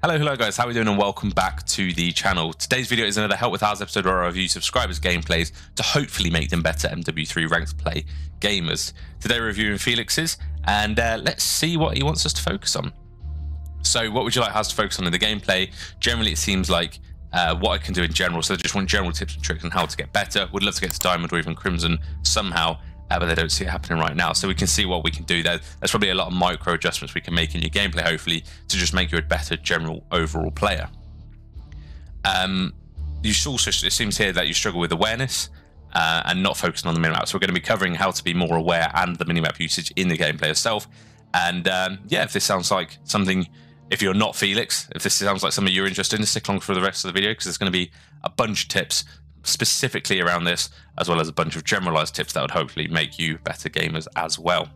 Hello guys, how are we doing and welcome back to the channel. Today's video is another Help with Harrz episode where I review subscribers' gameplays to hopefully make them better MW3 Ranked play gamers. Today we're reviewing Felix's and let's see what he wants us to focus on. So what would you like Harrz to focus on in the gameplay? Generally it seems like what I can do in general, so I just want general tips and tricks on how to get better. Would love to get to Diamond or even Crimson somehow. But they don't see it happening right now, so we can see what we can do there. There's probably a lot of micro adjustments we can make in your gameplay, hopefully, to just make you a better general overall player. You also, it seems here that you struggle with awareness and not focusing on the minimap. So we're going to be covering how to be more aware and the minimap usage in the gameplay itself. And yeah, if this sounds like something, if you're not Felix, if this sounds like something you're interested in, stick along for the rest of the video because there's going to be a bunch of tips specifically around this, as well as a bunch of generalized tips that would hopefully make you better gamers as well.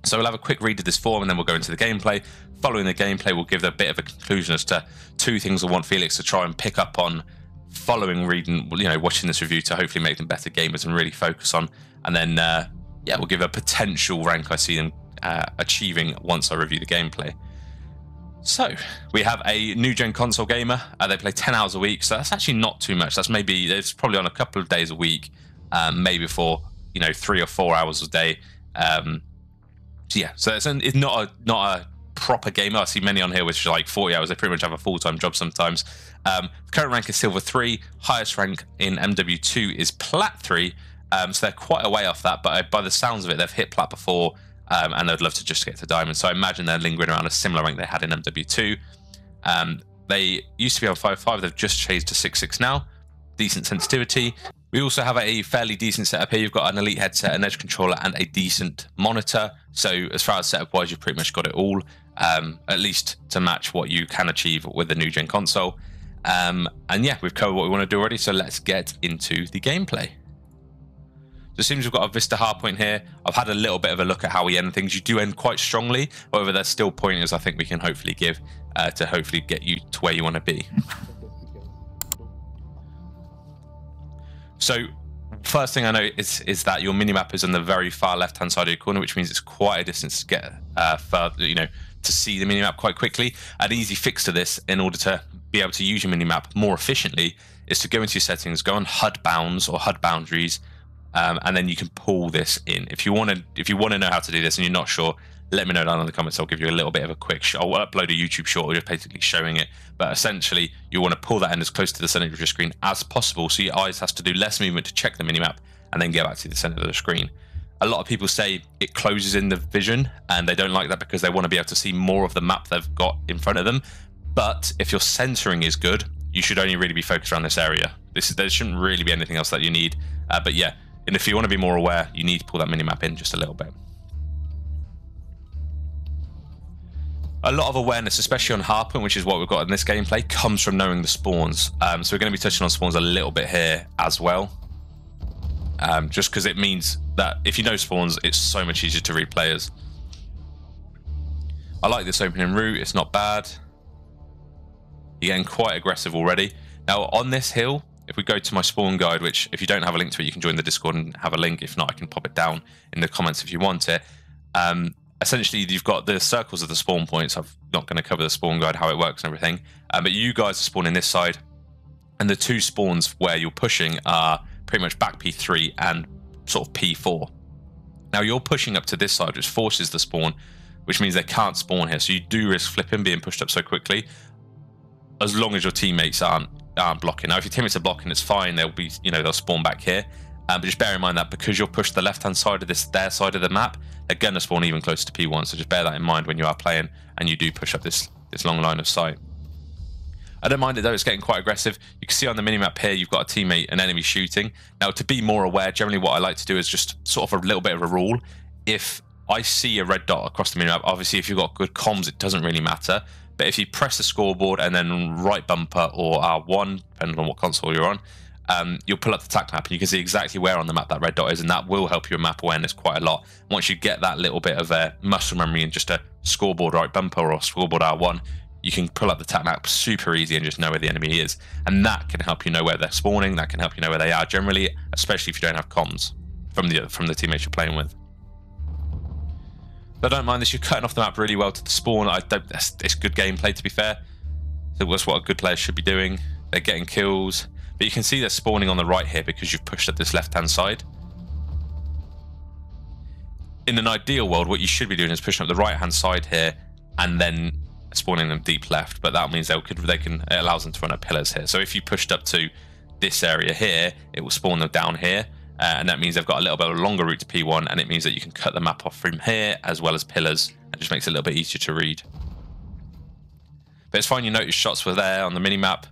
So we'll have a quick read of this form and then we'll go into the gameplay. Following the gameplay, we'll give a bit of a conclusion as to 2 things I want Felix to try and pick up on following reading, watching this review to hopefully make them better gamers and really focus on. And then, yeah, we'll give a potential rank I see them achieving once I review the gameplay. So we have a new gen console gamer. They play 10 hours a week, so that's actually not too much. That's maybe, it's probably on a couple of days a week, maybe for 3 or 4 hours a day. So yeah, so it's not a proper gamer. I see many on here which are like 40 hours. They pretty much have a full-time job sometimes. Current rank is Silver 3. Highest rank in MW2 is Plat 3. So they're quite a way off that, but by the sounds of it, they've hit Plat before. And they'd love to just get to Diamond. So I imagine they're lingering around a similar rank they had in MW2. They used to be on 5.5, they've just changed to 6.6 now. Decent sensitivity. We also have a fairly decent setup here. You've got an elite headset, an edge controller, and a decent monitor. So as far as setup wise, you've pretty much got it all, at least to match what you can achieve with the new gen console. And yeah, we've covered what we want to do already, so let's get into the gameplay. So it seems we've got a Vista Hardpoint here. I've had a little bit of a look at how we end things. You do end quite strongly. However, there's still pointers I think we can hopefully give to hopefully get you to where you want to be. So first thing I know is that your minimap is on the very far left-hand side of your corner, which means it's quite a distance to get further, to see the minimap quite quickly. An easy fix to this, in order to be able to use your minimap more efficiently, is to go into your settings, go on HUD bounds or HUD boundaries, and then you can pull this in. If you want to know how to do this and you're not sure, let me know down in the comments. I'll give you a little bit of a quick I'll upload a YouTube short just basically showing it. But essentially, you want to pull that in as close to the center of your screen as possible, so your eyes has to do less movement to check the minimap and then get back to the center of the screen. A lot of people say it closes in the vision, and they don't like that because they want to be able to see more of the map they've got in front of them. But if your centering is good, you should only really be focused around this area. There shouldn't really be anything else that you need. But yeah. And if you want to be more aware, you need to pull that minimap in just a little bit. A lot of awareness, especially on Hardpoint, which is what we've got in this gameplay, comes from knowing the spawns. So we're going to be touching on spawns a little bit here as well. Just because it means that if you know spawns, it's so much easier to read players. I like this opening route, it's not bad. You're getting quite aggressive already. Now on this hill, if we go to my spawn guide, which if you don't have a link to it, you can join the Discord and have a link. If not, I can pop it down in the comments if you want it. Essentially, you've got the circles of the spawn points. I'm not going to cover the spawn guide, how it works and everything. But you guys are spawning this side. And the 2 spawns where you're pushing are pretty much back P3 and sort of P4. Now, you're pushing up to this side, which forces the spawn, which means they can't spawn here. So you do risk flipping, being pushed up so quickly, as long as your teammates aren't blocking. Now if your teammates are blocking, it's fine, they'll be they'll spawn back here, but just bear in mind that because you're pushed to the left hand side of their side of the map, they're gonna spawn even closer to P1, so just bear that in mind when you are playing and you do push up this long line of sight. I don't mind it though, it's getting quite aggressive. You can see on the minimap here you've got a teammate and enemy shooting. Now to be more aware, generally what I like to do is just sort of a little bit of a rule. If I see a red dot across the minimap, obviously if you've got good comms it doesn't really matter. But if you press the scoreboard and then right bumper or R1, depending on what console you're on, you'll pull up the tac map and you can see exactly where on the map that red dot is, and that will help your map awareness quite a lot. Once you get that little bit of muscle memory and just a scoreboard right bumper or scoreboard R1, you can pull up the tac map super easy and just know where the enemy is. And that can help you know where they're spawning, that can help you know where they are generally, especially if you don't have comms from the teammates you're playing with. But I don't mind this. You're cutting off the map really well to the spawn. It's good gameplay, to be fair. So that's what a good player should be doing. They're getting kills, but you can see they're spawning on the right here because you've pushed up this left-hand side. In an ideal world, what you should be doing is pushing up the right-hand side here and then spawning them deep left. But that means it allows them to run up pillars here. So if you pushed up to this area here, it will spawn them down here. And that means they've got a little bit of a longer route to P1, and it means that you can cut the map off from here as well as pillars. It just makes it a little bit easier to read. But it's fine, you notice shots were there on the mini-map.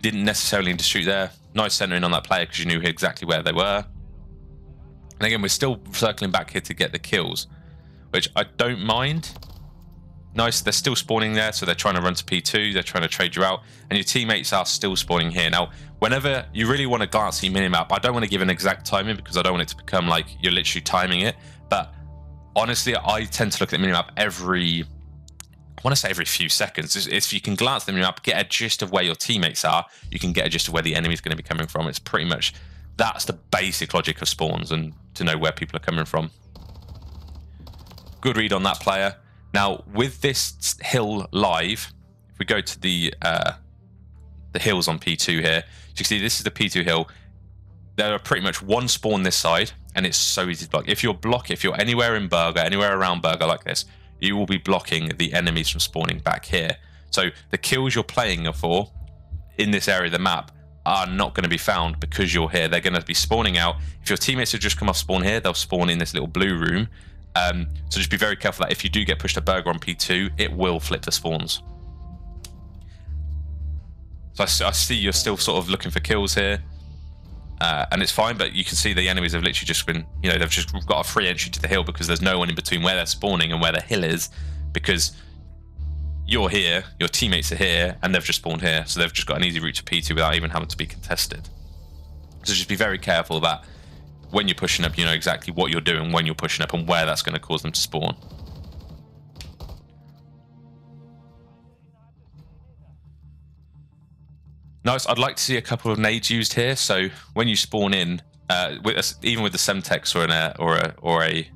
Didn't necessarily need to shoot there. Nice centering on that player because you knew exactly where they were. And again, we're still circling back here to get the kills, which I don't mind. Nice, they're still spawning there, so they're trying to run to P2, they're trying to trade you out, and your teammates are still spawning here. Now, whenever you really want to glance at your minimap, I don't want to give an exact timing because I don't want it to become like you're literally timing it, but honestly, I tend to look at the minimap every few seconds. If you can glance at the minimap, get a gist of where your teammates are, you can get a gist of where the enemy's going to be coming from. It's pretty much, that's the basic logic of spawns and to know where people are coming from. Good read on that player. Now, with this hill live, if we go to the hills on P2 here, you can see this is the P2 hill. There are pretty much one spawn this side, and it's so easy to block. If you're anywhere in Burger, anywhere around Burger like this, you will be blocking the enemies from spawning back here. So the kills you're playing for in this area of the map are not going to be found because you're here. They're going to be spawning out. If your teammates have just come off spawn here, they'll spawn in this little blue room. So just be very careful that if you do get pushed a Burger on P2, it will flip the spawns. So I see you're still sort of looking for kills here. And it's fine, but you can see the enemies have literally just been, they've just got a free entry to the hill because there's no one in between where they're spawning and where the hill is, because you're here, your teammates are here, and they've just spawned here. So they've just got an easy route to P2 without even having to be contested. So just be very careful that when you're pushing up, you know exactly what you're doing when you're pushing up and where that's going to cause them to spawn. Nice. I'd like to see a couple of nades used here. So when you spawn in, even with the Semtex or a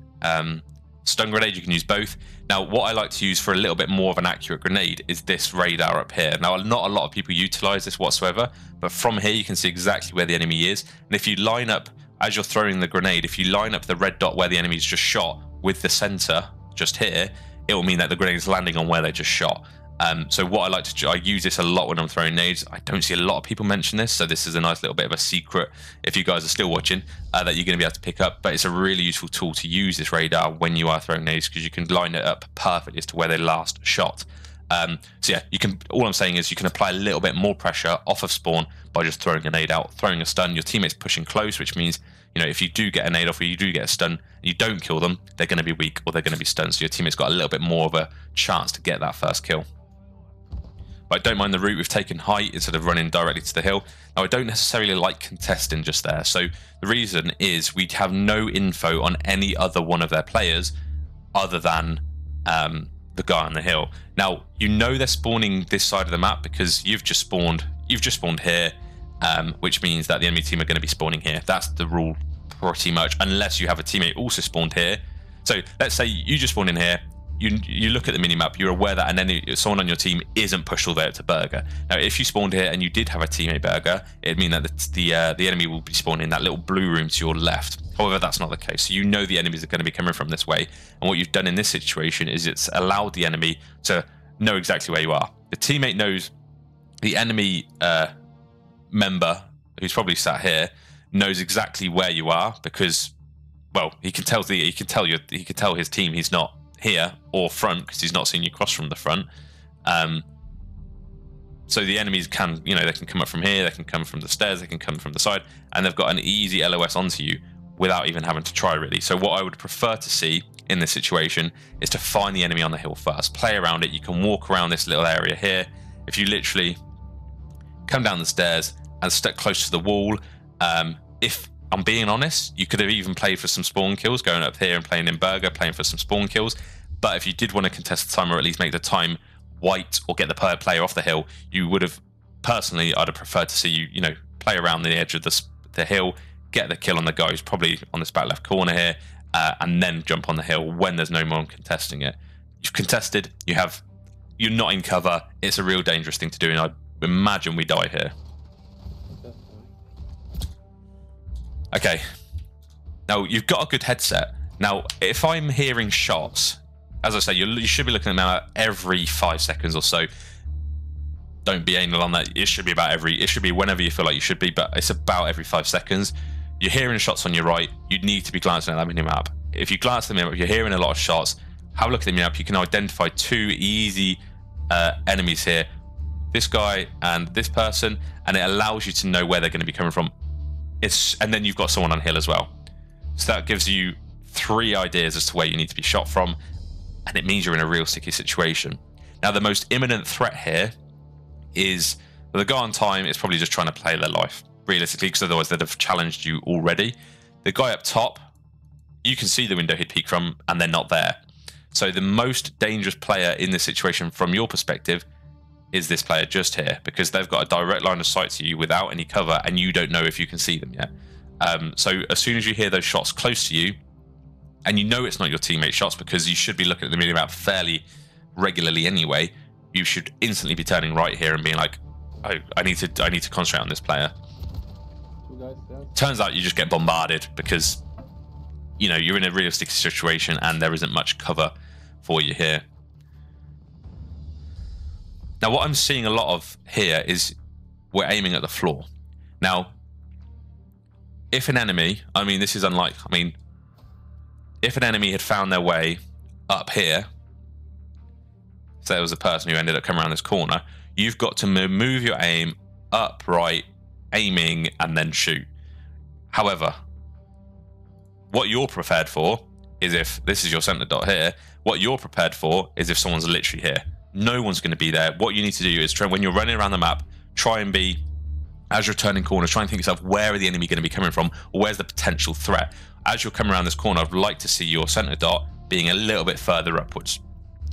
stun grenade, you can use both. Now, what I like to use for a little bit more of an accurate grenade is this radar up here. Now, not a lot of people utilize this whatsoever, but from here you can see exactly where the enemy is. And if you line up, as you're throwing the grenade, if you line up the red dot where the enemy's just shot with the center just here, it will mean that the grenade is landing on where they just shot. So what I like to do, I use this a lot when I'm throwing nades. I don't see a lot of people mention this, so this is a nice little bit of a secret if you guys are still watching, that you're going to be able to pick up. But it's a really useful tool to use, this radar, when you are throwing nades, because you can line it up perfectly as to where they last shot. So yeah, all I'm saying is you can apply a little bit more pressure off of spawn by just throwing a nade out, throwing a stun. Your teammate's pushing close, which means, if you do get a nade off or you do get a stun and you don't kill them, they're going to be weak or they're going to be stunned. So your teammate's got a little bit more of a chance to get that first kill. But I don't mind the route we've taken height instead of running directly to the hill. Now, I don't necessarily like contesting just there. So the reason is we have no info on any other one of their players other than the guy on the hill. Now, they're spawning this side of the map because you've just spawned here, which means that the enemy team are going to be spawning here. That's the rule pretty much, unless you have a teammate also spawned here. So let's say you just spawned in here. You look at the minimap, you're aware that someone on your team isn't pushed all the way up to Burger. Now, if you spawned here and you did have a teammate Burger, it'd mean that the enemy will be spawning in that little blue room to your left. However, that's not the case. So the enemies are going to be coming from this way. And what you've done in this situation is it's allowed the enemy to know exactly where you are. The teammate knows, the enemy member, who's probably sat here, knows exactly where you are because, well, he can tell his team he's not here or front because he's not seeing you cross from the front. So the enemies can, they can come up from here, they can come from the stairs, they can come from the side, and they've got an easy LOS onto you without even having to try, really. So what I would prefer to see in this situation is to find the enemy on the hill first, play around it. You can walk around this little area here. If you literally come down the stairs and stick close to the wall, if I'm being honest, you could have even played for some spawn kills, going up here and playing in Burger, playing for some spawn kills. But if you did want to contest the time, or at least make the time white or get the player off the hill, you would have, personally, I'd have preferred to see you, play around the edge of the hill, get the kill on the guy who's probably on this back left corner here, and then jump on the hill when there's no one contesting it. You've contested. You're not in cover. It's a real dangerous thing to do, and I imagine we die here. Okay. Now, you've got a good headset. Now, if I'm hearing shots, as I say, you should be looking at them out every 5 seconds or so. Don't be anal on that. It should be whenever you feel like you should be, but it's about every 5 seconds. You're hearing shots on your right. You need to be glancing at that minimap. If you glance at the minimap, you're hearing a lot of shots. Have a look at the minimap. You can identify 2 easy enemies here. This guy and this person, and it allows you to know where they're going to be coming from. And then you've got someone on hill as well. So that gives you 3 ideas as to where you need to be shot from, and it means you're in a real sticky situation. Now, the most imminent threat here is the guy on time is probably just trying to play their life, realistically, because otherwise they'd have challenged you already. The guy up top, you can see the window he'd peek from, and they're not there. So the most dangerous player in this situation from your perspective is this player just here, because they've got a direct line of sight to you without any cover, and you don't know if you can see them yet. So as soon as you hear those shots close to you, and you know it's not your teammate shots because you should be looking at the minimap fairly regularly anyway, you should instantly be turning right here and being like, oh, I need to concentrate on this player. Turns out you just get bombarded because, you know, you're in a realistic situation and there isn't much cover for you here. Now, what I'm seeing a lot of here is we're aiming at the floor. Now, if an enemy, I mean, this is unlike, I mean, if an enemy had found their way up here, say there was a person who ended up coming around this corner, you've got to move your aim up, right, aiming, and then shoot. However, what you're prepared for is if this is your center dot here, what you're prepared for is if someone's literally here. No one's going to be there. What you need to do is try, when you're running around the map, try and be, as you're turning corners, try and think to yourself, where are the enemy going to be coming from, or where's the potential threat? As you're coming around this corner, I'd like to see your center dot being a little bit further upwards,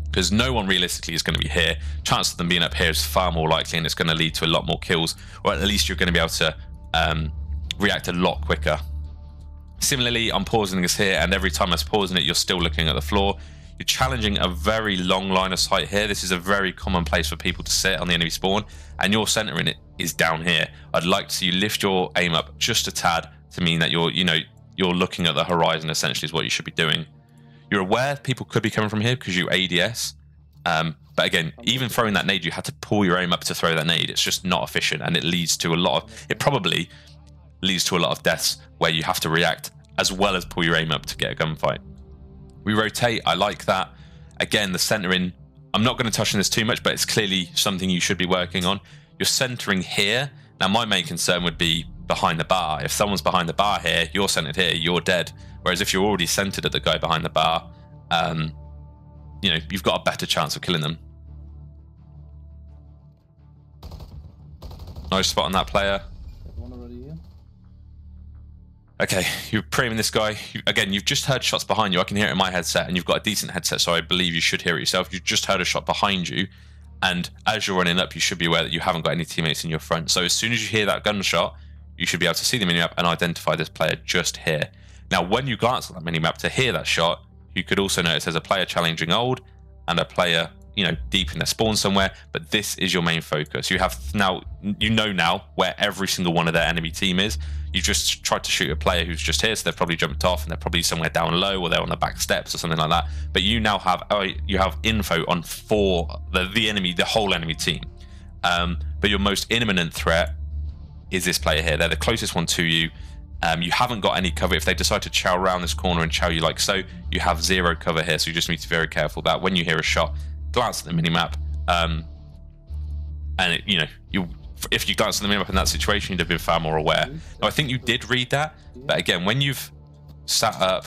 because no one realistically is going to be here. Chance of them being up here is far more likely, and it's going to lead to a lot more kills, or at least you're going to be able to react a lot quicker. Similarly, I'm pausing this here, and every time I was pausing it, you're still looking at the floor. You're challenging a very long line of sight here. This is a very common place for people to sit on the enemy spawn, and your centering it is down here. I'd like to see you lift your aim up just a tad to mean that you're looking at the horizon, essentially, is what you should be doing. You're aware people could be coming from here because you ADS. But again, even throwing that nade, you had to pull your aim up to throw that nade. It's just not efficient, and it probably leads to a lot of deaths where you have to react as well as pull your aim up to get a gunfight. We rotate, I like that. Again, the centering, I'm not going to touch on this too much, but it's clearly something you should be working on. You're centering here. Now, my main concern would be behind the bar. If someone's behind the bar here, you're centered here, you're dead. Whereas if you're already centered at the guy behind the bar, you've got a better chance of killing them. Nice spot on that player. Okay, you're priming this guy. Again, you've just heard shots behind you. I can hear it in my headset, and you've got a decent headset, so I believe you should hear it yourself. You've just heard a shot behind you, and as you're running up, you should be aware that you haven't got any teammates in your front. So as soon as you hear that gunshot, you should be able to see the minimap and identify this player just here. Now, when you glance at that minimap to hear that shot, you could also notice there's a player challenging old and a player, deep in their spawn somewhere, but this is your main focus. You know now where every single one of their enemy team is. You've just tried to shoot a player who's just here, so they've probably jumped off and they're probably somewhere down low, or they're on the back steps or something like that. But you now have info on the whole enemy team. But your most imminent threat is this player here. They're the closest one to you. You haven't got any cover. If they decide to chow around this corner and chow you like so, you have zero cover here. So you just need to be very careful that when you hear a shot, glance at the minimap, and if you glance at the minimap in that situation, you'd have been far more aware. Now, I think you did read that, but again, when you've sat up,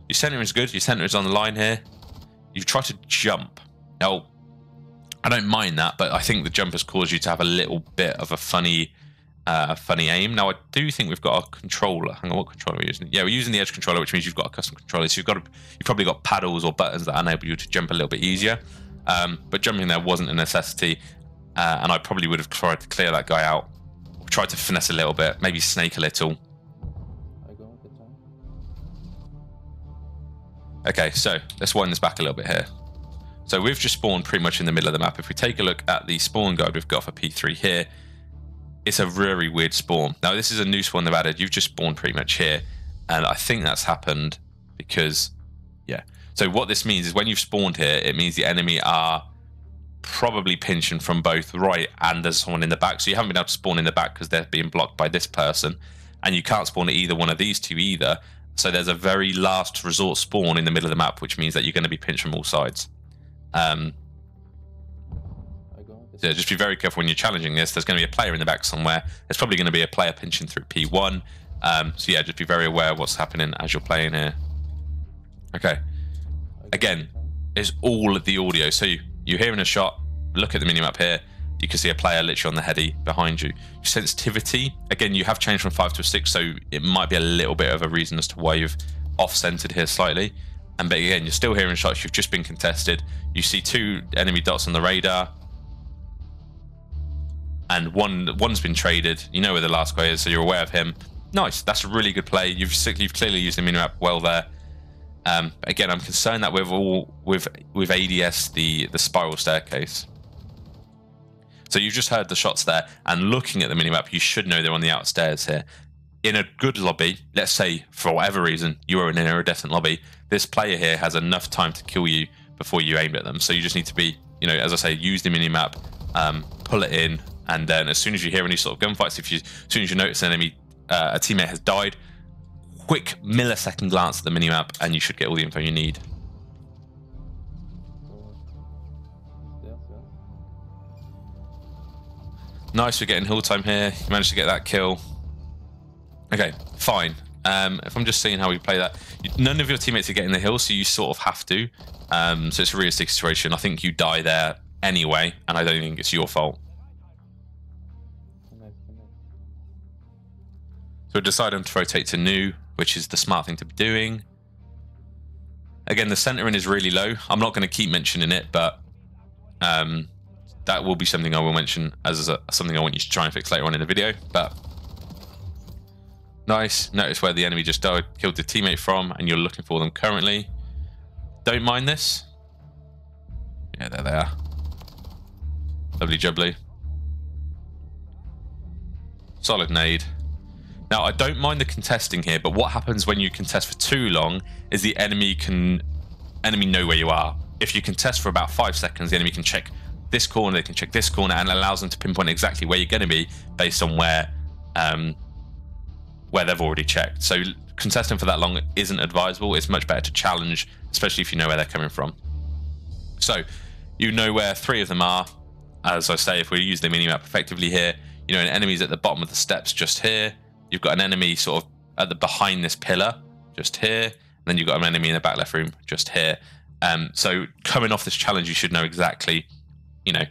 your center is good, your center is on the line here, you've tried to jump. Now, I don't mind that, but I think the jump has caused you to have a little bit of a funny aim. Now, I do think we've got a controller. Hang on, what controller are we using? Yeah, we're using the Edge controller, which means you've got a custom controller. So you've probably got paddles or buttons that enable you to jump a little bit easier. But jumping there wasn't a necessity, and I probably would have tried to clear that guy out, or tried to finesse a little bit, maybe snake a little. Okay, so let's wind this back a little bit here. So we've just spawned pretty much in the middle of the map. If we take a look at the spawn guide we've got for P3 here, it's a very weird spawn. Now this is a new spawn they've added. You've just spawned pretty much here, and I think that's happened because, yeah. So what this means is when you've spawned here, it means the enemy are probably pinching from both right and there's someone in the back. So you haven't been able to spawn in the back because they're being blocked by this person, and you can't spawn at either one of these two either. So there's a very last resort spawn in the middle of the map, which means that you're going to be pinched from all sides. So just be very careful when you're challenging this. There's going to be a player in the back somewhere. There's probably going to be a player pinching through P1. So yeah, just be very aware of what's happening as you're playing here. Okay. Again, it's all of the audio. So you're hearing a shot. Look at the minimap here. You can see a player literally on the heady behind you. Sensitivity, again, you have changed from 5 to 6, so it might be a little bit of a reason as to why you've off-centered here slightly. But again, you're still hearing shots. You've just been contested. You see 2 enemy dots on the radar, and one's been traded. You know where the last guy is, so you're aware of him. Nice. That's a really good play. You've clearly used the minimap well there. Again, I'm concerned that with ADS the spiral staircase. So you've just heard the shots there, and looking at the minimap, you should know they're on the outstairs here. In a good lobby, let's say for whatever reason you are in an iridescent lobby, this player here has enough time to kill you before you aim at them. So you just need to be, you know, as I say, use the minimap, pull it in, and then as soon as you hear any sort of gunfights, as soon as you notice an enemy, a teammate has died, quick millisecond glance at the minimap, and you should get all the info you need. Nice, we're getting hill time here. You managed to get that kill. Okay, fine. If I'm just seeing how we play that, none of your teammates are getting the hill, so you sort of have to. So it's a realistic situation. I think you die there anyway, and I don't think it's your fault. So we're deciding to rotate to new, which is the smart thing to be doing. Again, the centering is really low. I'm not going to keep mentioning it, but that will be something I will mention as something I want you to try and fix later on in the video. But nice. Notice where the enemy just died, killed the teammate from, and you're looking for them currently. Don't mind this. Yeah, there they are. Lovely jubbly. Solid nade. Now, I don't mind the contesting here, but what happens when you contest for too long is the enemy know where you are. If you contest for about 5 seconds, the enemy can check this corner, they can check this corner, and it allows them to pinpoint exactly where you're going to be based on where they've already checked. So contesting for that long isn't advisable. It's much better to challenge, especially if you know where they're coming from. So you know where 3 of them are. As I say, if we use the minimap effectively here, you know an enemy's at the bottom of the steps just here. You've got an enemy sort of behind this pillar just here, and then you've got an enemy in the back left room just here. So coming off this challenge, you should know exactly, you know,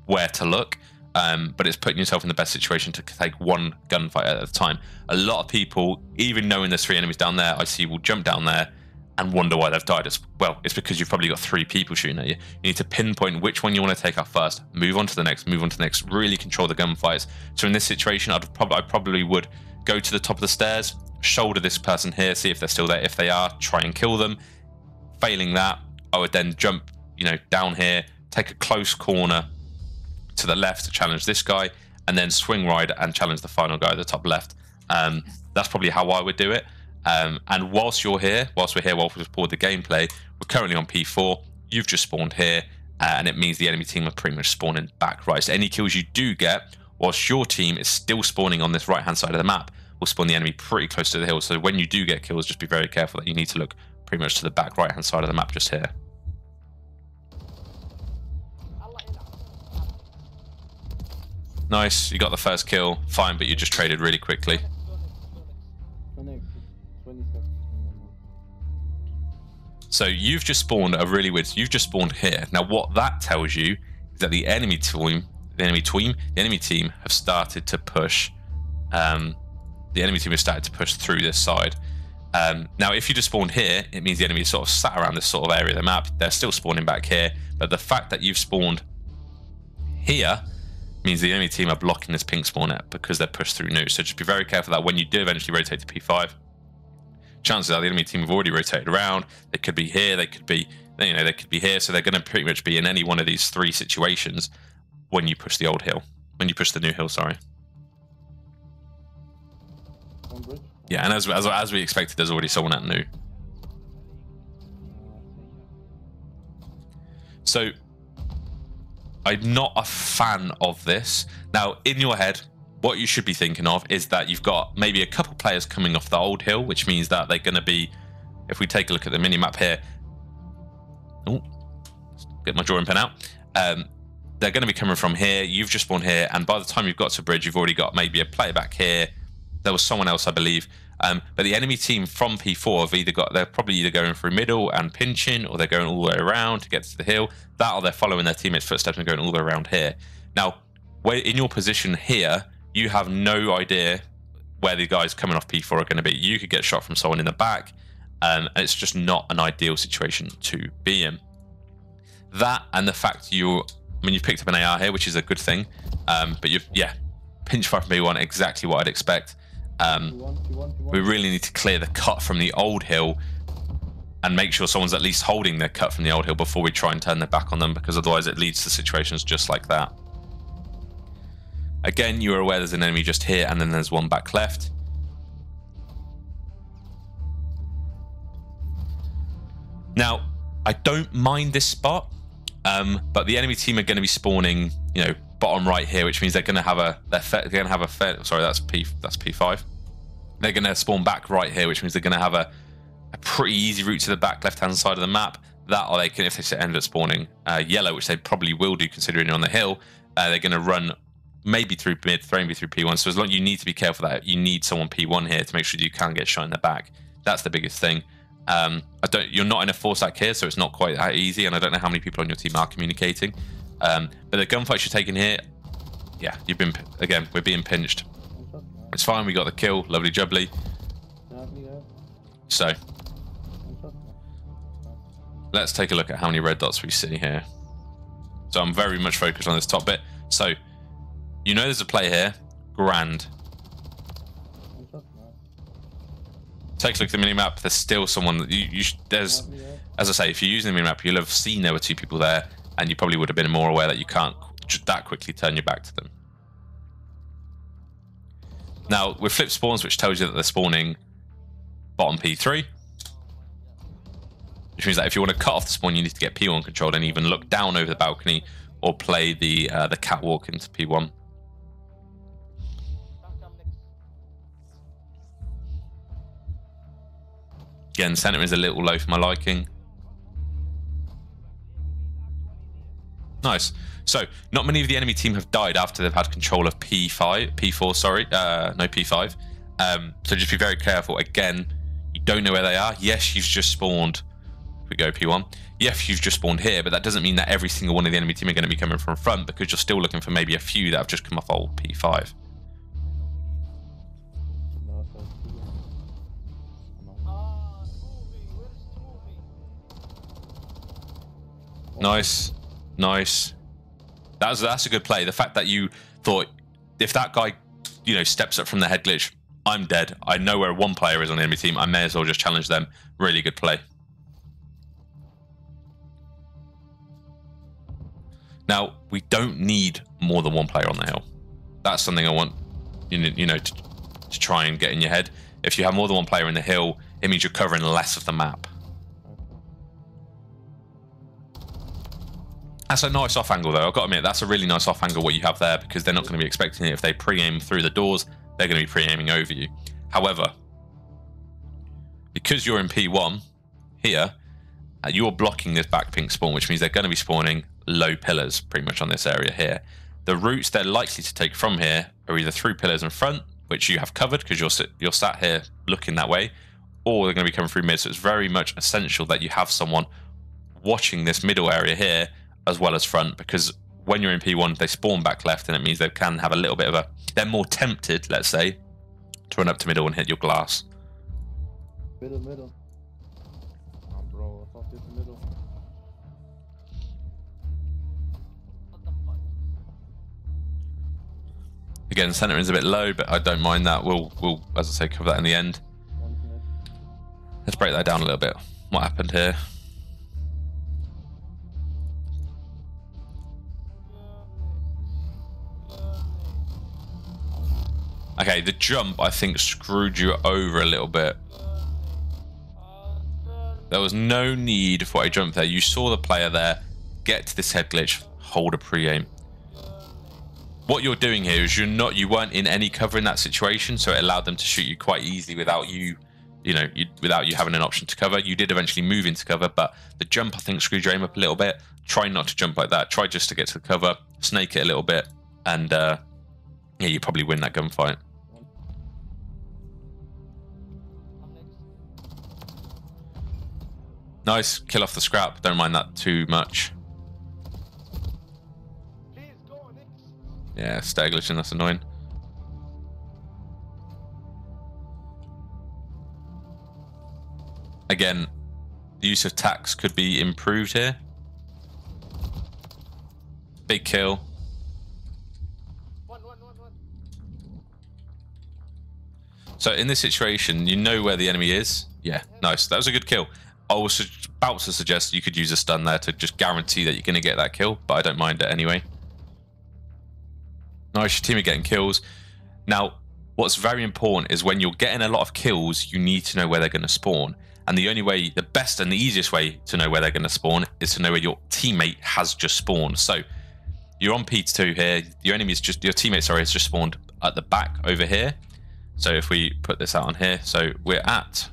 where to look, but it's putting yourself in the best situation to take one gunfight at a time. A lot of people, even knowing there's 3 enemies down there, I see will jump down there and wonder why they've died. It's because you've probably got 3 people shooting at you. You need to pinpoint which one you want to take out first, move on to the next, move on to the next, really control the gunfights. So in this situation, I probably would go to the top of the stairs, shoulder this person here, see if they're still there. If they are, try and kill them. Failing that, I would then jump, you know, down here, take a close corner to the left to challenge this guy, and then swing right and challenge the final guy at the top left. That's probably how I would do it. And whilst we're here, whilst we record the gameplay, we're currently on P4. You've just spawned here, and it means the enemy team are pretty much spawning back right. So any kills you do get, whilst your team is still spawning on this right-hand side of the map, will spawn the enemy pretty close to the hill. So when you do get kills, just be very careful that you need to look pretty much to the back right-hand side of the map just here. Nice, you got the first kill, fine, but you just traded really quickly. So you've just spawned you've just spawned here. Now what that tells you is that the enemy team have started to push. The enemy team has started to push through this side. Now if you just spawned here, it means the enemy is sort of sat around this sort of area of the map. They're still spawning back here, but the fact that you've spawned here means the enemy team are blocking this pink spawn net because they're pushed through new. So just be very careful that when you do eventually rotate to P5, chances are the enemy team have already rotated around. They could be here, they could be You know, they could be here, so they're going to pretty much be in any one of these three situations when you push the old hill. When you push the new hill, sorry. Yeah, and as we expected, there's already someone at new. So I'm not a fan of this. Now, in your head, what you should be thinking of is that you've got maybe a couple players coming off the old hill, which means that they're going to be, if we take a look at the mini-map here, oh, get my drawing pen out, they're going to be coming from here, you've just spawned here, and by the time you've got to bridge, you've already got maybe a player back here, there was someone else, I believe, but the enemy team from P4 have either got, they're probably either going through middle and pinching, or they're going all the way around to get to the hill, that or they're following their teammates' footsteps and going all the way around here. Now, where in your position here, you have no idea where the guys coming off P4 are going to be. You could get shot from someone in the back, and it's just not an ideal situation to be in. That and the fact you've picked up an AR here, which is a good thing, but pinch fire from P1, exactly what I'd expect. We really need to clear the cut from the old hill and make sure someone's at least holding their cut from the old hill before we try and turn their back on them, because otherwise it leads to situations just like that. Again, you're aware there's an enemy just here, and then there's one back left. Now, I don't mind this spot, but the enemy team are going to be spawning, you know, bottom right here, which means they're going to have sorry, that's P5. They're going to spawn back right here, which means they're going to have a pretty easy route to the back left-hand side of the map. That, or they can, if they end up spawning yellow, which they probably will do considering you're on the hill, they're going to run maybe through mid, maybe through P1. So as long as you need to be careful that you need someone P1 here to make sure you can get shot in the back. That's the biggest thing. You're not in a 4-stack here, so it's not quite that easy, and I don't know how many people on your team are communicating. But the gunfights you're taking here, yeah, we're being pinched. It's fine, we got the kill, lovely jubbly. So let's take a look at how many red dots we see here. So I'm very much focused on this top bit. So you know there's a player here, grand. Take a look at the minimap. There's still someone that there's, as I say, if you're using the minimap, you'll have seen there were two people there, and you probably would have been more aware that you can't that quickly turn your back to them. Now, with flip spawns, which tells you that they're spawning bottom P3, which means that if you want to cut off the spawn, you need to get P1 controlled and even look down over the balcony or play the catwalk into P1. Again, center is a little low for my liking. Nice. So, not many of the enemy team have died after they've had control of P4, sorry. No, P5. So just be very careful. Again, you don't know where they are. Yes, you've just spawned. If we go P1. Yes, you've just spawned here, but that doesn't mean that every single one of the enemy team are going to be coming from front, because you're still looking for maybe a few that have just come off old P5. Nice. Nice. That's a good play. The fact that you thought, if that guy, you know, steps up from the head glitch, I'm dead. I know where one player is on the enemy team. I may as well just challenge them. Really good play. Now, we don't need more than one player on the hill. That's something I want, you know, to try and get in your head. If you have more than one player in the hill, it means you're covering less of the map. That's a nice off angle, though. I've got to admit, that's a really nice off angle what you have there, because they're not going to be expecting it. If they pre-aim through the doors, they're going to be pre-aiming over you. However, because you're in P1 here, you're blocking this back pink spawn, which means they're going to be spawning low pillars pretty much on this area here. The routes they're likely to take from here are either through pillars in front, which you have covered because you're sat here looking that way, or they're going to be coming through mid. So it's very much essential that you have someone watching this middle area here as well as front, because when you're in P1, they spawn back left, and it means they can have a little bit of a... They're more tempted, let's say, to run up to middle and hit your glass. Middle. Oh, bro, I thought this middle. Again, center is a bit low, but I don't mind that. We'll, as I say, cover that in the end. Let's break that down a little bit. What happened here? Okay, the jump, I think, screwed you over a little bit. There was no need for a jump there. You saw the player there, get to this head glitch, hold a pre-aim. What you're doing here is you weren't in any cover in that situation, so it allowed them to shoot you quite easily without you without you having an option to cover. You did eventually move into cover, but the jump, I think, screwed your aim up a little bit. Try not to jump like that. Try just to get to the cover, snake it a little bit, and yeah, you probably win that gunfight. Nice, kill off the scrap. Don't mind that too much. Yeah, stair glitching, that's annoying. Again, the use of tax could be improved here. Big kill. So in this situation, you know where the enemy is. Yeah, nice. That was a good kill. I was about to suggest you could use a stun there to just guarantee that you're going to get that kill, but I don't mind it anyway. Nice, your team are getting kills. Now, what's very important is when you're getting a lot of kills, you need to know where they're going to spawn. And the only way, the best and the easiest way to know where they're going to spawn is to know where your teammate has just spawned. So you're on P2 here. Your teammate, sorry, has just spawned at the back over here. So if we put this out on here, so we're at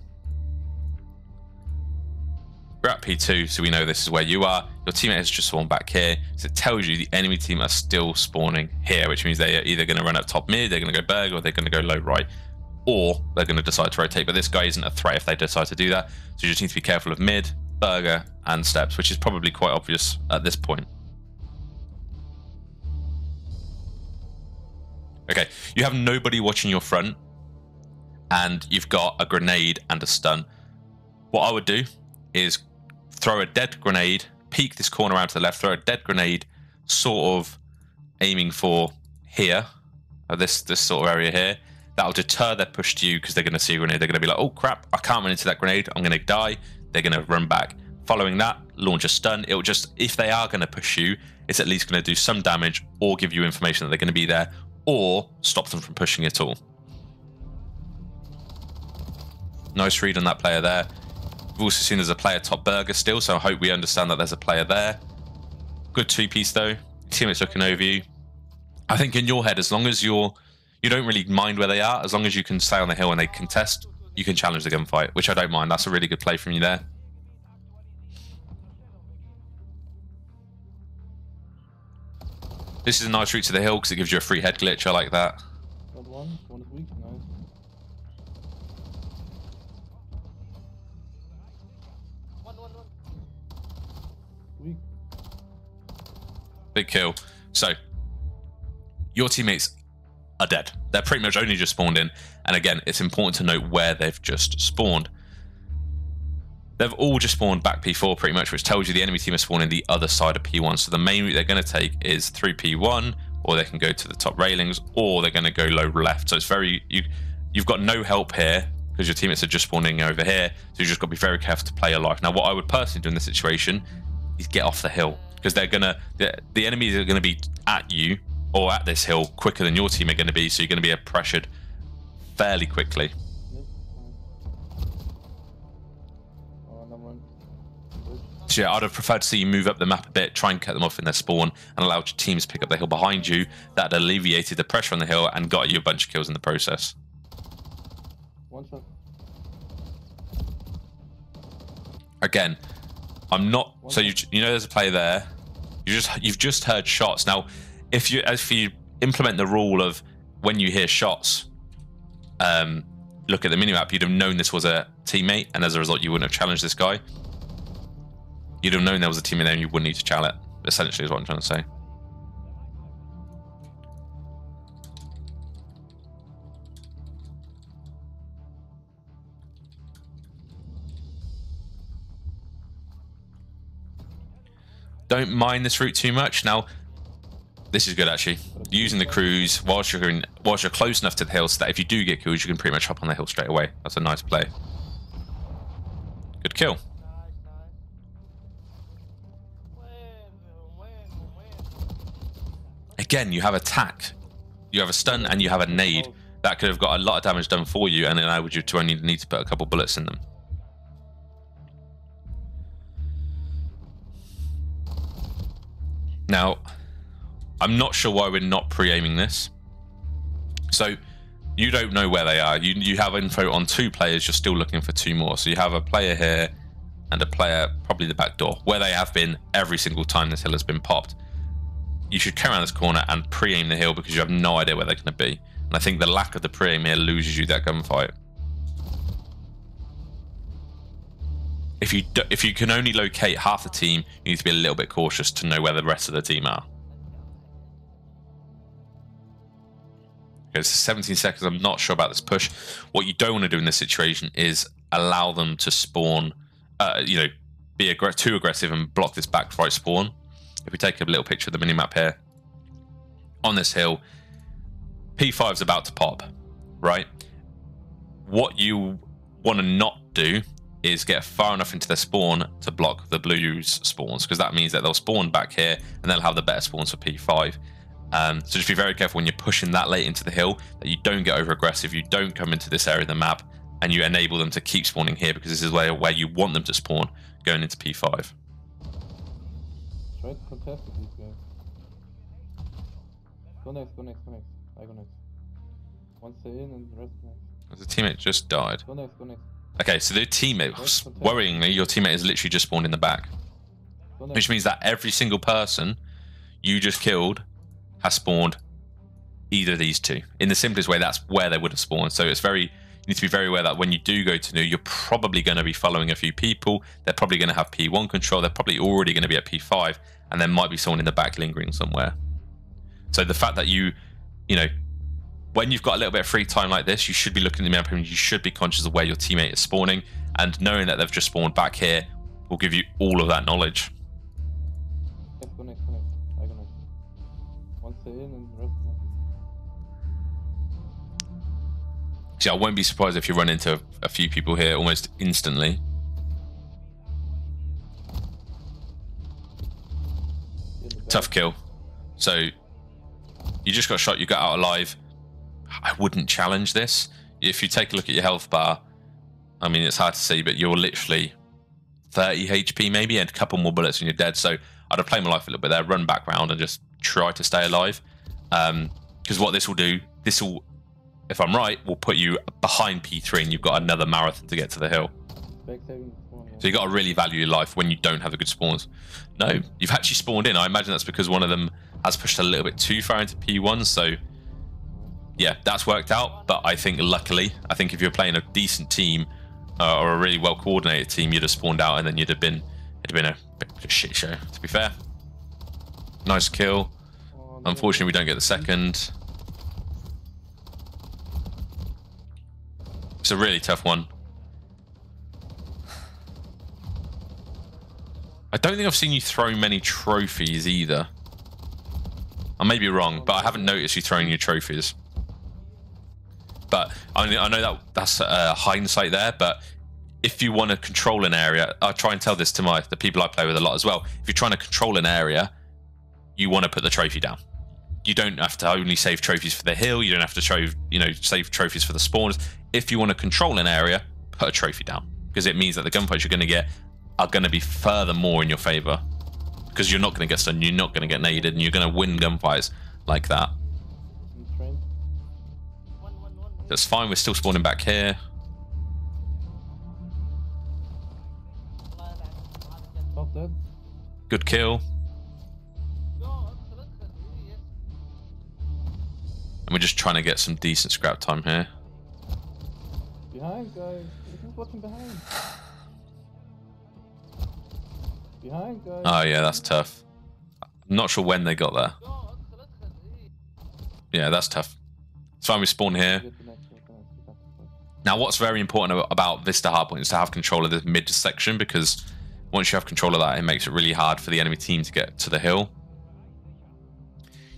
P2, so we know this is where you are. Your teammate has just spawned back here, so it tells you the enemy team are still spawning here, which means they are either going to run up top mid, they're going to go berg, or they're going to go low right, or they're going to decide to rotate. But this guy isn't a threat if they decide to do that, so you just need to be careful of mid, burger, and steps, which is probably quite obvious at this point. Okay, you have nobody watching your front, and you've got a grenade and a stun. What I would do is throw a dead grenade, peek this corner out to the left, throw a dead grenade, sort of aiming for here, this sort of area here. That'll deter their push to you because they're going to see a grenade. They're going to be like, oh crap, I can't run into that grenade, I'm going to die. They're going to run back. Following that, launch a stun. It'll just, if they are going to push you, it's at least going to do some damage or give you information that they're going to be there, or stop them from pushing at all. Nice read on that player there. We've also seen there's a player top burger still, so I hope we understand that there's a player there. Good two-piece though. Your teammate's looking over you. I think in your head, as long as you don't really mind where they are, as long as you can stay on the hill and they contest, you can challenge the gunfight, which I don't mind. That's a really good play from you there. This is a nice route to the hill because it gives you a free head glitch. I like that. One is weak, nice. Weak. Big kill. So, your teammates are dead. They're pretty much only just spawned in. And again, it's important to note where they've just spawned. They've all just spawned back P4 pretty much, which tells you the enemy team is spawning the other side of P1. So the main route they're going to take is through P1, or they can go to the top railings, or they're going to go low left. So it's you've got no help here because your teammates are just spawning over here. So you just got to be very careful to play your life. Now, what I would personally do in this situation is get off the hill, because the enemies are going to be at you or at this hill quicker than your team are going to be. So you're going to be pressured fairly quickly. So yeah, I'd have preferred to see you move up the map a bit, try and cut them off in their spawn, and allow your teams to pick up the hill behind you. That alleviated the pressure on the hill and got you a bunch of kills in the process. One shot. Again, I'm not. So you know there's a player there. You've just heard shots. Now, if you implement the rule of when you hear shots, look at the minimap, you'd have known this was a teammate, and as a result, you wouldn't have challenged this guy. You'd have known there was a teammate there and you wouldn't need to challenge it, essentially is what I'm trying to say. Don't mind this route too much. Now, this is good actually. Using the cruise whilst you're close enough to the hill so that if you do get killed, you can pretty much hop on the hill straight away. That's a nice play. Good kill. Again, you have attack, you have a stun, and you have a nade. that could have got a lot of damage done for you, and then I would you to only need to put a couple bullets in them. Now, I'm not sure why we're not pre-aiming this. So you don't know where they are. You have info on 2 players. You're still looking for 2 more. So you have a player here and a player probably the back door, where they have been every single time this hill has been popped. You should come around this corner and pre-aim the hill because you have no idea where they're going to be. And I think the lack of the pre-aim here loses you that gunfight. If you can only locate half the team, you need to be a little bit cautious to know where the rest of the team are. Okay, so 17 seconds. I'm not sure about this push. What you don't want to do in this situation is allow them to spawn, you know, be too aggressive and block this back right spawn. If we take a little picture of the minimap here, on this hill, P5 is about to pop, right? What you want to not do is get far enough into their spawn to block the blues spawns, because that means that they'll spawn back here and they'll have the better spawns for P5. So just be very careful when you're pushing that late into the hill that you don't get over aggressive, you don't come into this area of the map, and you enable them to keep spawning here, because this is where you want them to spawn going into P5. Try to contest with these guys. Go next, go next, go next. I go next. One stay in and the rest next. The teammate just died. Go next, go next. Okay, so the teammate, worryingly, your teammate has literally just spawned in the back. Which means that every single person you just killed has spawned either of these 2. In the simplest way, that's where they would have spawned. So it's you need to be very aware that when you do go to new, you're probably going to be following a few people. They're probably going to have P1 control. They're probably already going to be at P5, and there might be someone in the back lingering somewhere. So the fact that you know, when you've got a little bit of free time like this, you should be looking at the map and you should be conscious of where your teammate is spawning, and knowing that they've just spawned back here will give you all of that knowledge. Let's go next, go next. I go next. One stay in and the rest next. See, I won't be surprised if you run into a few people here almost instantly. Tough kill. So you just got shot, you got out alive. I wouldn't challenge this. If you take a look at your health bar, I mean, it's hard to see, but you're literally 30 HP maybe, and a couple more bullets and you're dead. So I'd have played my life a little bit there, run back round and just try to stay alive. Because what this will do, if I'm right, will put you behind P3 and you've got another marathon to get to the hill. So you've got to really value your life when you don't have the good spawns. No, you've actually spawned in. I imagine that's because one of them has pushed a little bit too far into P1. So yeah, that's worked out. But I think luckily, if you're playing a decent team or a really well coordinated team, you'd have spawned out and then it'd have been a bit of a shit show, to be fair. Nice kill. Unfortunately, we don't get the second. It's a really tough one. I don't think I've seen you throw many trophies either. I may be wrong, but I haven't noticed you throwing your trophies. But I know that's hindsight there, but if you want to control an area, I try and tell this to the people I play with a lot as well. If you're trying to control an area, you want to put the trophy down. You don't have to only save trophies for the hill. You don't have to save trophies for the spawns. If you want to control an area, put a trophy down, because it means that the gunfights you're going to get are going to be furthermore in your favor, because you're not going to get stunned, you're not going to get naded, and you're going to win gunfights like that. That's fine. We're still spawning back here. Good kill. And we're just trying to get some decent scrap time here. Behind, guys. Who's watching behind? Behind, guys. Oh yeah, that's tough. I'm not sure when they got there. Yeah, that's tough. It's fine, we spawn here. Now, what's very important about Vista Hardpoint is to have control of this mid section, because once you have control of that, it makes it really hard for the enemy team to get to the hill.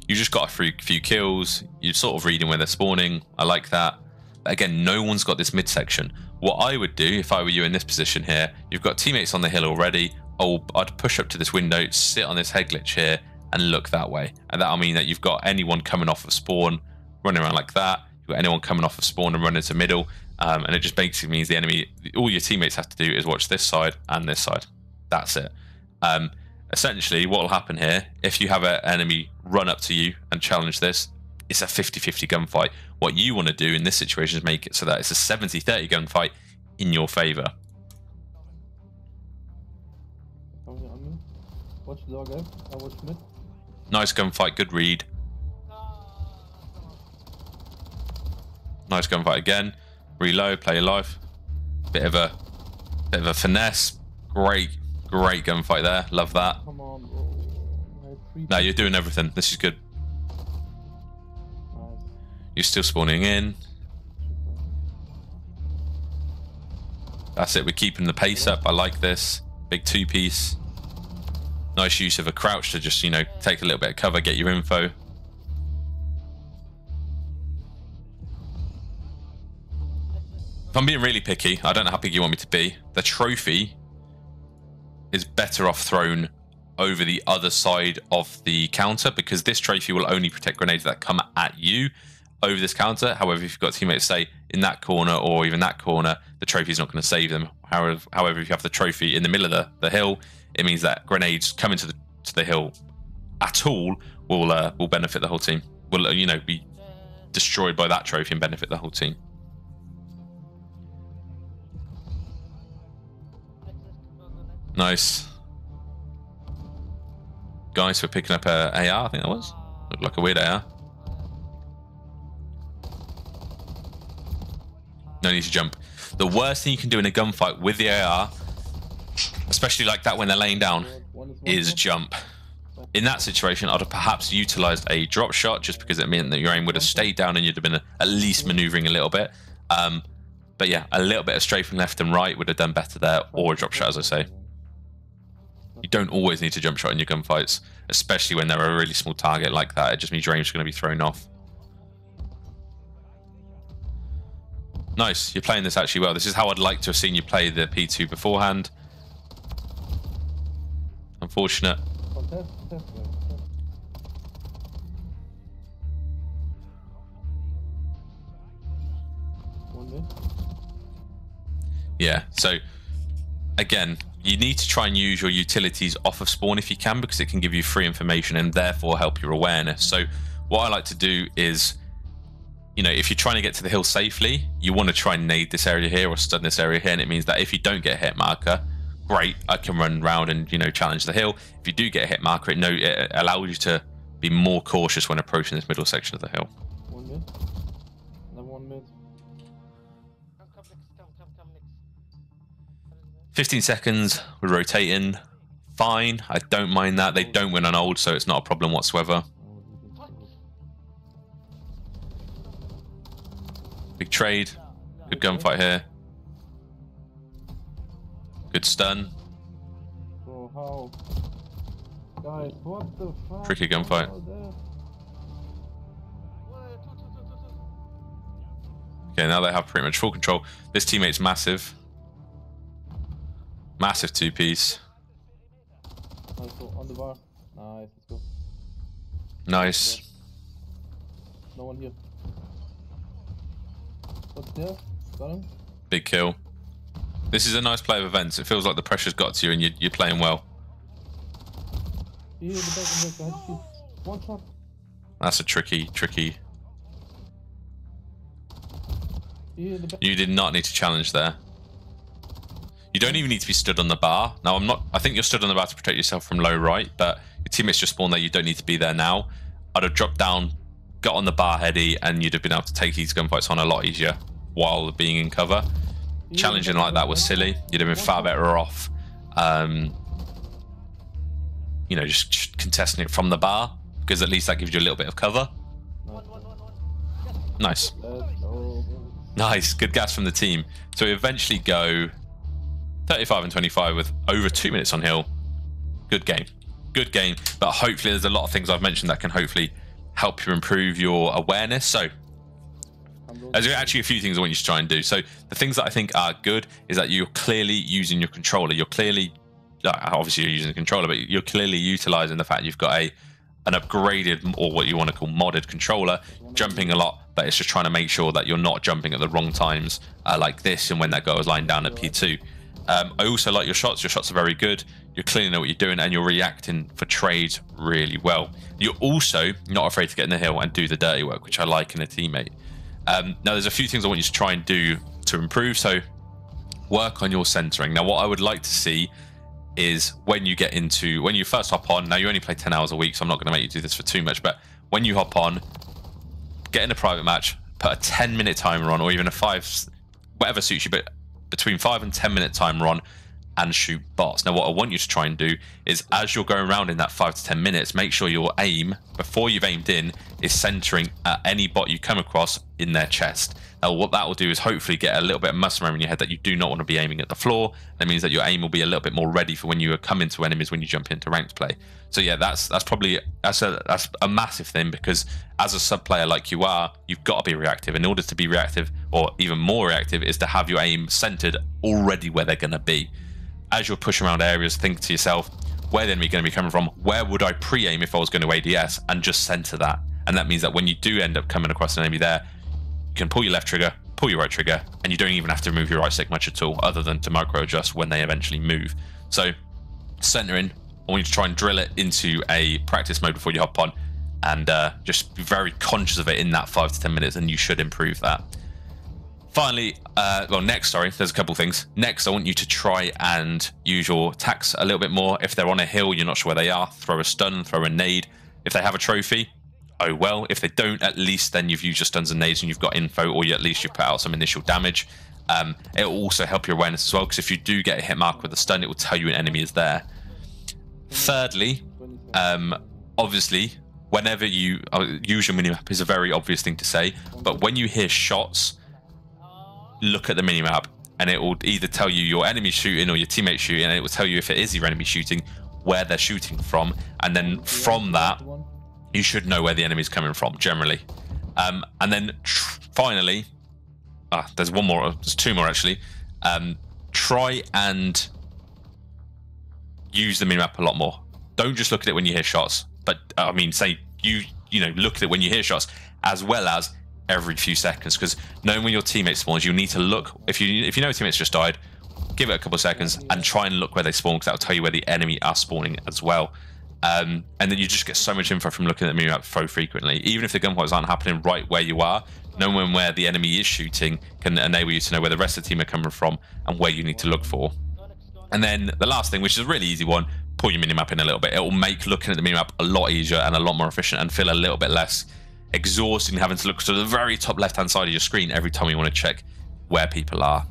You just got a few kills. You're sort of reading where they're spawning. I like that. But again, no one's got this midsection. What I would do if I were you in this position here, you've got teammates on the hill already. I'd push up to this window, sit on this head glitch here, and look that way. And that'll mean that you've got anyone coming off of spawn running around like that. you've got anyone coming off of spawn and running to middle, and it just basically means the enemy, all your teammates have to do is watch this side and this side. That's it. Essentially, what will happen here, if you have an enemy run up to you and challenge this, it's a 50-50 gunfight. What you want to do in this situation is make it so that it's a 70-30 gunfight in your favor. Watch the dog, I watch mid. Nice gunfight, good read. Nice gunfight again. Reload, play your life. Bit of a finesse. Great gunfight there. Love that. Come on, bro. No, you're doing everything. This is good. Nice. You're still spawning in. That's it. We're keeping the pace up. I like this. Big 2-piece. Nice use of a crouch to just, you know, take a little bit of cover, get your info. If I'm being really picky, I don't know how big you want me to be. The trophy is better off thrown over the other side of the counter, because this trophy will only protect grenades that come at you over this counter. However, if you've got teammates, say, in that corner or even that corner, the trophy is not going to save them. However, if you have the trophy in the middle of the hill, it means that grenades coming to the hill at all will benefit the whole team. Will, you know, be destroyed by that trophy and benefit the whole team. Nice. Guys, we're picking up a AR, I think that was. Looked like a weird AR. No need to jump. The worst thing you can do in a gunfight with the AR, especially like that when they're laying down, is jump. In that situation, I'd have perhaps utilized a drop shot, just because it meant that your aim would have stayed down and you'd have been at least maneuvering a little bit. But yeah, a little bit of strafing left and right would have done better there, or a drop shot, as I say. You don't always need to jump shot in your gunfights, especially when they're a really small target like that. It just means your aim's going to be thrown off. Nice, you're playing this actually well. This is how I'd like to have seen you play the P2 beforehand. Unfortunate. Yeah, so again, you need to try and use your utilities off of spawn if you can, because it can give you free information and therefore help your awareness. So what I like to do is, you know, if you're trying to get to the hill safely, you want to try and nade this area here or stun this area here, and it means that if you don't get a hit marker, great, I can run around and, you know, challenge the hill. If you do get a hit marker, it allows you to be more cautious when approaching this middle section of the hill. 1 mid. Another 1 mid. 15 seconds, we're rotating. Fine, I don't mind that. They don't win on old, so it's not a problem whatsoever. Big trade. Good gunfight here. Good stun. Bro, how? Guys, what the fuck? Tricky gunfight. Okay, now they have pretty much full control. This teammate's massive. Massive 2-piece. Nice, on the bar. Nice, let's go. Nice. No one here. What's there? Got him? Big kill. This is a nice play of events. It feels like the pressure's got to you and you're playing well. Here in the back, guys. One shot. That's a tricky. Here in the back. You did not need to challenge there. You don't even need to be stood on the bar. Now, I think you're stood on the bar to protect yourself from low right, but your teammates just spawned there. You don't need to be there now. I'd have dropped down, got on the bar heady, and you'd have been able to take these gunfights on a lot easier while being in cover. Challenging like that was silly. You'd have been far better off, you know, just contesting it from the bar, because at least that gives you a little bit of cover. Nice. Nice, good gas from the team. So we eventually go 35 and 25 with over 2 minutes on hill. Good game, but hopefully there's a lot of things I've mentioned that can hopefully help you improve your awareness. So there's actually a few things I want you to try and do. So the things that I think are good is that you're clearly using your controller. You're clearly, obviously you're using the controller, but you're clearly utilizing the fact you've got an upgraded, or what you want to call modded controller, jumping a lot, but it's just trying to make sure that you're not jumping at the wrong times like this and when that guy was lying down at P2. I also like your shots. Your shots are very good. You clearly know what you're doing, and you're reacting for trades really well. You're also not afraid to get in the hill and do the dirty work, which I like in a teammate. Now, there's a few things I want you to try and do to improve. So work on your centering. Now, what I would like to see is when you first hop on, now you only play 10 hours a week, so I'm not going to make you do this for too much, but when you hop on, get in a private match, put a 10-minute timer on, or even a 5, whatever suits you, but between 5 and 10-minute timer on, and shoot bots. Now, what I want you to try and do is, as you're going around in that 5 to 10 minutes, make sure your aim, before you've aimed in, is centering at any bot you come across in their chest. Now, what that will do is hopefully get a little bit of muscle memory in your head that you do not want to be aiming at the floor. That means that your aim will be a little bit more ready for when you come into enemies when you jump into ranked play. So yeah, that's a massive thing, because as a sub player like you are, you've got to be reactive. In order to be reactive, or even more reactive, is to have your aim centered already where they're going to be. As you're pushing around areas, think to yourself, where the enemy going to be coming from? Where would I pre-aim if I was going to ADS? And just center that. And that means that when you do end up coming across an enemy there, you can pull your left trigger, pull your right trigger, and you don't even have to move your right stick much at all, other than to micro adjust when they eventually move. So centering, I want you to try and drill it into a practice mode before you hop on, and just be very conscious of it in that 5 to 10 minutes, and you should improve that. Finally, next, there's a couple things. Next, I want you to try and use your attacks a little bit more. If they're on a hill, you're not sure where they are, throw a stun, throw a nade. If they have a trophy, oh well. If they don't, at least then you've used your stuns and nades and you've got info, or at least you've put out some initial damage. It will also help your awareness as well, because if you do get a hit mark with a stun, it will tell you an enemy is there. Thirdly, obviously, whenever you use your minimap is a very obvious thing to say, but when you hear shots, look at the minimap, and it will either tell you your enemy shooting or your teammate shooting, and it will tell you if it is your enemy shooting, where they're shooting from, and then from that you should know where the enemy is coming from generally. And then finally, there's two more actually. Try and use the minimap a lot more. Don't just look at it when you hear shots, but I mean, say you look at it when you hear shots, as well as every few seconds, because knowing when your teammate spawns, you need to look. If you know a teammate's just died, give it a couple of seconds and try and look where they spawn, because that'll tell you where the enemy are spawning as well. And then you just get so much info from looking at the minimap so frequently. Even if the gunfights aren't happening right where you are, knowing where the enemy is shooting can enable you to know where the rest of the team are coming from and where you need to look for. And then the last thing, which is a really easy one, pull your minimap in a little bit. It will make looking at the minimap a lot easier and a lot more efficient, and feel a little bit less exhausting having to look to the very top left hand side of your screen every time you want to check where people are.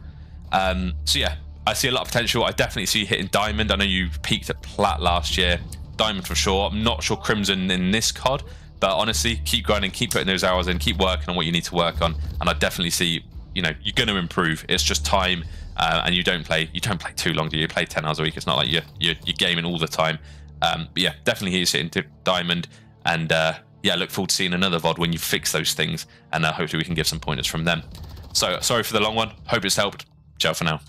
So yeah, I see a lot of potential. I definitely see you hitting diamond. I know you peaked at plat last year. Diamond for sure. I'm not sure crimson in this COD, but honestly, keep grinding, keep putting those hours in, keep working on what you need to work on, and I definitely see you're going to improve. It's just time, and you don't play too long, do you? Play 10 hours a week. It's not like you're gaming all the time. But yeah, definitely here sitting to diamond, and yeah, look forward to seeing another VOD when you fix those things, and hopefully we can give some pointers from them. So sorry for the long one. Hope it's helped. Ciao for now.